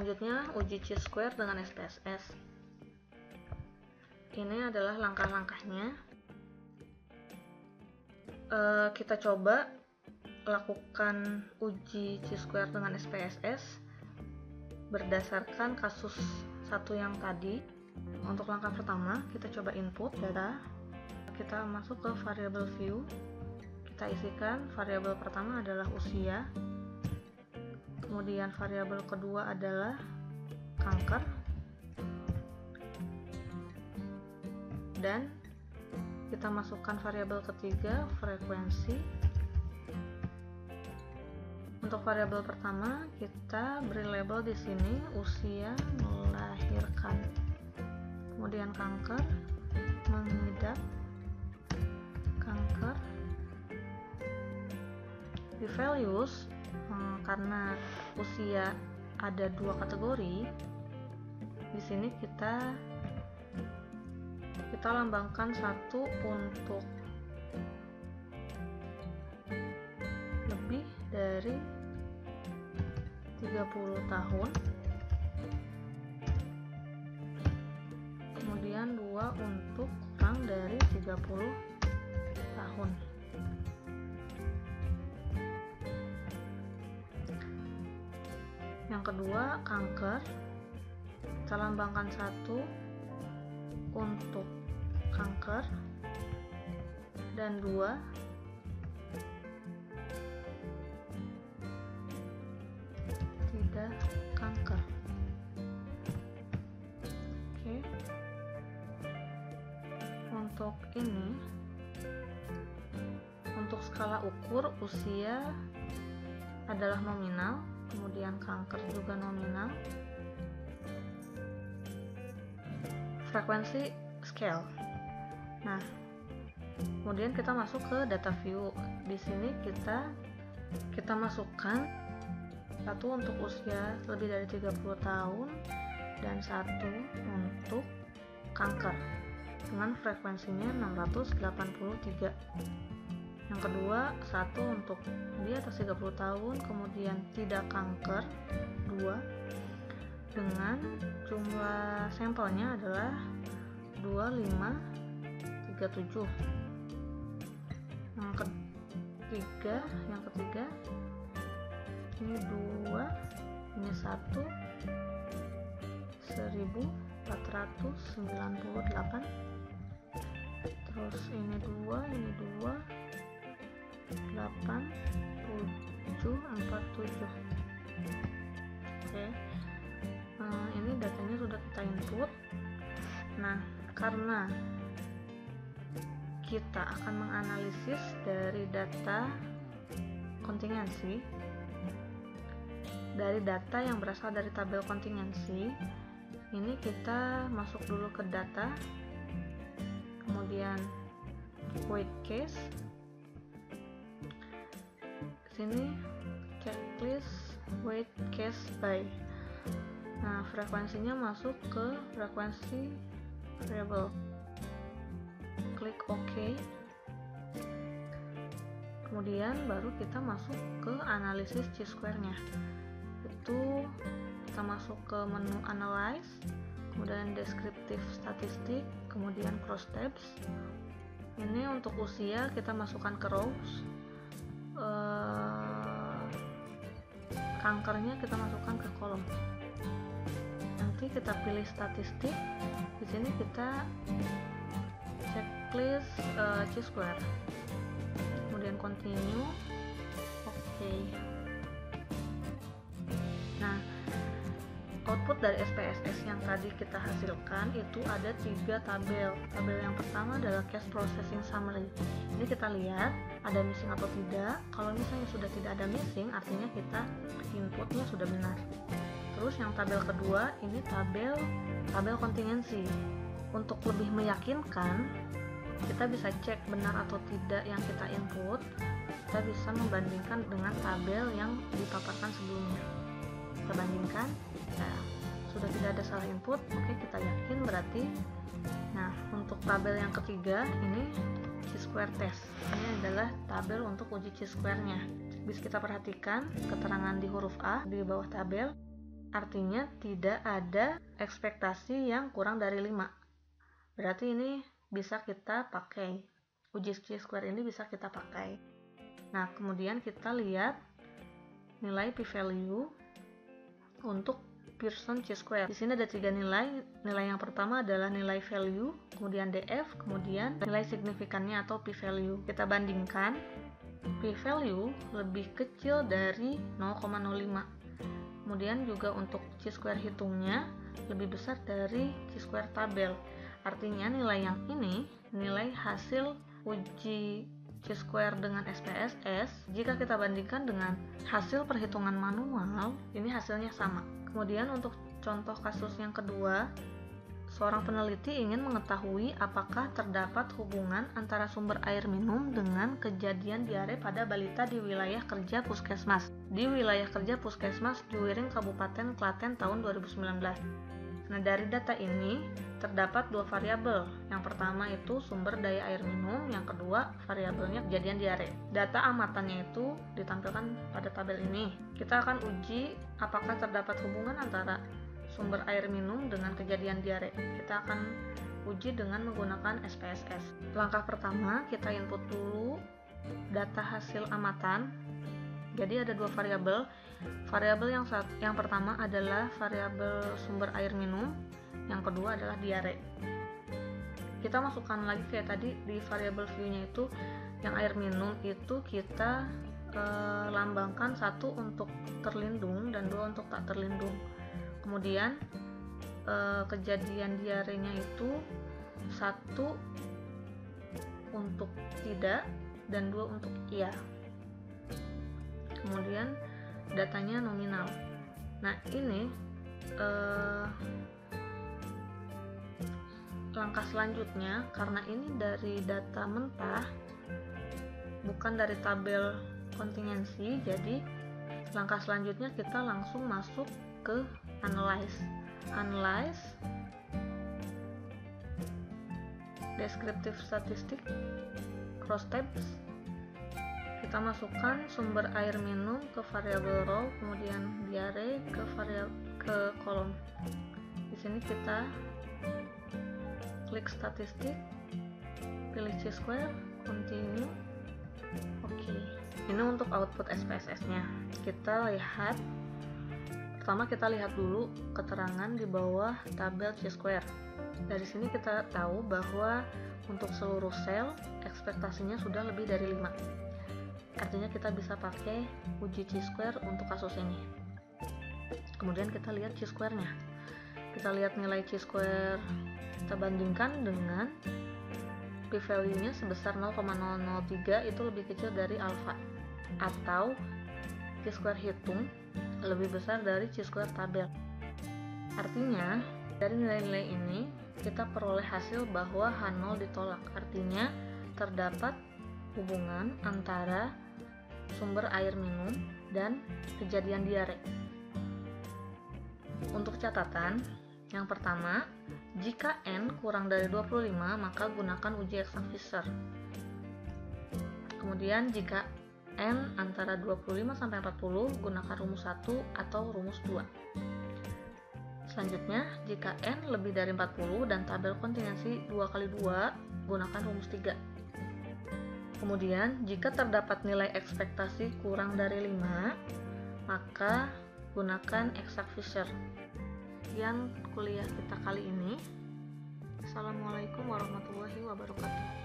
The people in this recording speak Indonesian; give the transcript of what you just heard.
Selanjutnya uji chi-square dengan SPSS. Ini adalah langkah-langkahnya. Kita coba lakukan uji chi-square dengan SPSS berdasarkan kasus satu yang tadi. Untuk langkah pertama, kita coba input data. Kita masuk ke variable view. Kita isikan variabel pertama adalah usia. Kemudian variabel kedua adalah kanker. Dan kita masukkan variabel ketiga, frekuensi. Untuk variabel pertama, kita beri label di sini usia melahirkan. Kemudian kanker, mengidap kanker. Di values, karena usia ada dua kategori, di sini kita lambangkan satu untuk lebih dari 30 tahun, kemudian dua untuk kurang dari 30 tahun. Yang kedua, kanker, kita lambangkan satu untuk kanker dan dua tidak kanker. Oke. Untuk ini, untuk skala ukur usia adalah nominal, kemudian kanker juga nominal. Frekuensi scale. Nah, kemudian kita masuk ke data view. Di sini kita masukkan satu untuk usia lebih dari 30 tahun dan satu untuk kanker dengan frekuensinya 683. Yang kedua, satu untuk di atas 30 tahun, kemudian tidak kanker, 2, dengan jumlah sampelnya adalah 2537. Yang ketiga ini 2, ini 1, 1498. Terus ini 2, 8, 7, 4, 7. Oke. Ini datanya sudah kita input. Nah, karena kita akan menganalisis dari data kontingensi, dari data yang berasal dari tabel kontingensi, ini kita masuk dulu ke data, kemudian weight case, sini checklist weight case by. Nah, frekuensinya masuk ke frekuensi variable. Klik OK. Kemudian baru kita masuk ke analisis chi-square-nya. Itu kita masuk ke menu analyze, kemudian descriptive statistik, kemudian cross tabs. Ini untuk usia kita masukkan ke rows. Kankernya kita masukkan ke kolom. Nanti kita pilih statistik. Di sini kita checklist chi-square. Kemudian continue. Oke. Nah, output dari SPSS yang tadi kita hasilkan itu ada 3 tabel. Tabel yang pertama adalah cash processing summary. Ini kita lihat ada missing atau tidak. Kalau misalnya sudah tidak ada missing, artinya kita inputnya sudah benar. Terus yang tabel kedua ini tabel kontingensi. Untuk lebih meyakinkan, kita bisa cek benar atau tidak yang kita input. Kita bisa membandingkan dengan tabel yang dipaparkan sebelumnya. Kita bandingkan, nah, sudah tidak ada salah input, oke, kita yakin berarti. Nah, untuk tabel yang ketiga ini chi-square test. Ini adalah tabel untuk uji chi-square-nya. Bisa kita perhatikan keterangan di huruf A di bawah tabel artinya tidak ada ekspektasi yang kurang dari 5. Berarti ini bisa kita pakai. Uji chi-square ini bisa kita pakai. Nah, kemudian kita lihat nilai p-value untuk Pearson chi-square. Di sini ada 3 nilai. Nilai yang pertama adalah nilai value, kemudian df, kemudian nilai signifikannya atau p-value. Kita bandingkan, p-value lebih kecil dari 0,05. Kemudian juga untuk chi-square hitungnya lebih besar dari chi-square tabel. Artinya nilai yang ini, nilai hasil uji chi-square dengan SPSS, jika kita bandingkan dengan hasil perhitungan manual, ini hasilnya sama. Kemudian untuk contoh kasus yang kedua, seorang peneliti ingin mengetahui apakah terdapat hubungan antara sumber air minum dengan kejadian diare pada balita di wilayah kerja Puskesmas. Di wilayah kerja Puskesmas Juwiring Kabupaten Klaten tahun 2019. Nah, dari data ini terdapat 2 variabel. Yang pertama itu sumber daya air minum, yang kedua variabelnya kejadian diare. Data amatannya itu ditampilkan pada tabel ini. Kita akan uji apakah terdapat hubungan antara sumber air minum dengan kejadian diare. Kita akan uji dengan menggunakan SPSS. Langkah pertama, kita input dulu data hasil amatan. Jadi ada 2 variabel. Variabel yang pertama adalah variabel sumber air minum, yang kedua adalah diare. Kita masukkan lagi kayak tadi di variabel view-nya itu, yang air minum itu kita lambangkan 1 untuk terlindung dan 2 untuk tak terlindung. Kemudian kejadian diarenya itu 1 untuk tidak dan 2 untuk iya. Kemudian datanya nominal. Nah, ini langkah selanjutnya, karena ini dari data mentah bukan dari tabel kontingensi, jadi langkah selanjutnya kita langsung masuk ke analyze descriptive statistic, cross tabs. Kita masukkan sumber air minum ke variabel row, kemudian diare ke kolom. Di sini kita klik statistik, pilih chi-square, continue. Oke. Ini untuk output SPSS-nya. Kita lihat, pertama kita lihat dulu keterangan di bawah tabel chi-square. Dari sini kita tahu bahwa untuk seluruh sel ekspektasinya sudah lebih dari 5. Artinya kita bisa pakai uji chi-square untuk kasus ini. Kemudian kita lihat chi-square-nya. Kita lihat nilai chi-square, kita bandingkan dengan p-value-nya sebesar 0,003, itu lebih kecil dari alfa, atau chi-square hitung lebih besar dari chi-square tabel. Artinya dari nilai-nilai ini kita peroleh hasil bahwa H0 ditolak. Artinya terdapat hubungan antara sumber air minum dan kejadian diare. Untuk catatan, yang pertama, jika N kurang dari 25 maka gunakan uji Eksak-Fisher. Kemudian jika N antara 25 sampai 40 gunakan rumus 1 atau rumus 2. Selanjutnya, jika N lebih dari 40 dan tabel kontingensi 2x2 gunakan rumus 3. Kemudian, jika terdapat nilai ekspektasi kurang dari 5, maka gunakan Eksak-Fisher. Sekian kuliah kita kali ini. Assalamualaikum warahmatullahi wabarakatuh.